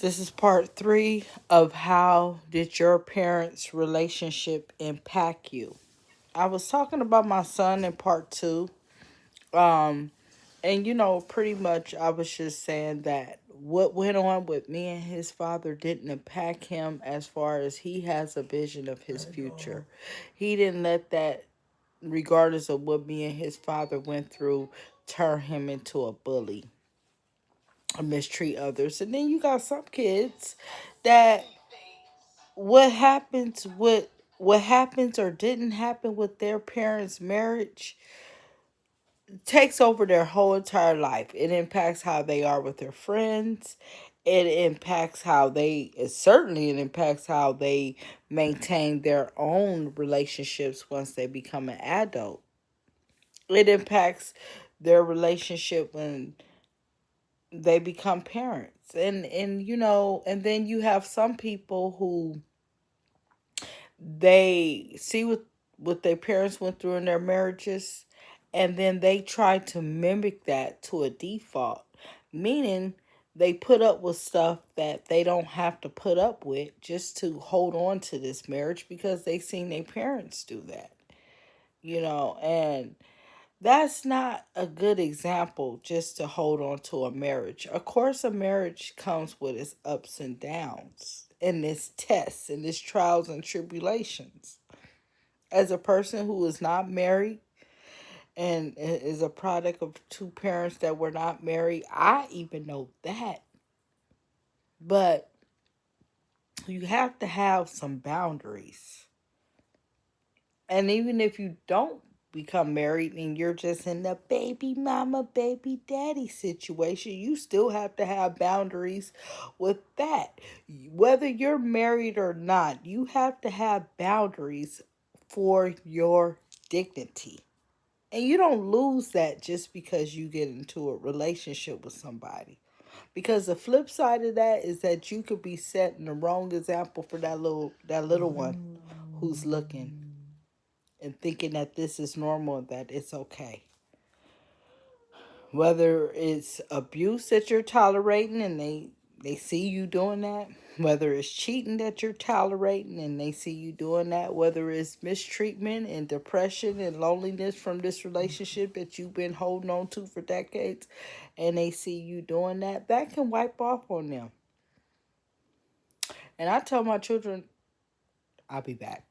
This is part 3 of how did your parents' relationship impact you. I was talking about my son in part 2. Um, and pretty much I was just saying that what went on with me and his father didn't impact him as far as he has a vision of his future. He didn't let that, regardless of what me and his father went through, turn him into a bully or mistreat others. And then you got some kids that what happens with what happens or didn't happen with their parents' marriage takes over their whole entire life. It impacts how they are with their friends. It impacts how they maintain their own relationships once they become an adult. It impacts their relationship when they become parents. And then you have some people who they see what their parents went through in their marriages, and then they try to mimic that to a default, meaning they put up with stuff that they don't have to put up with just to hold on to this marriage because they seen their parents do that, and that's not a good example just to hold on to a marriage. Of course, a marriage comes with its ups and downs and its tests and its trials and tribulations. As a person who is not married and is a product of two parents that were not married, I even know that. But you have to have some boundaries. And even if you don't become married and you're just in the baby mama, baby daddy situation, you still have to have boundaries with that. Whether you're married or not, you have to have boundaries for your dignity. And you don't lose that just because you get into a relationship with somebody. Because the flip side of that is that you could be setting the wrong example for that little one who's looking and thinking that this is normal, that it's okay. Whether it's abuse that you're tolerating and they see you doing that, whether it's cheating that you're tolerating and they see you doing that, whether it's mistreatment and depression and loneliness from this relationship that you've been holding on to for decades and they see you doing that, that can wipe off on them. And I tell my children, I'll be back.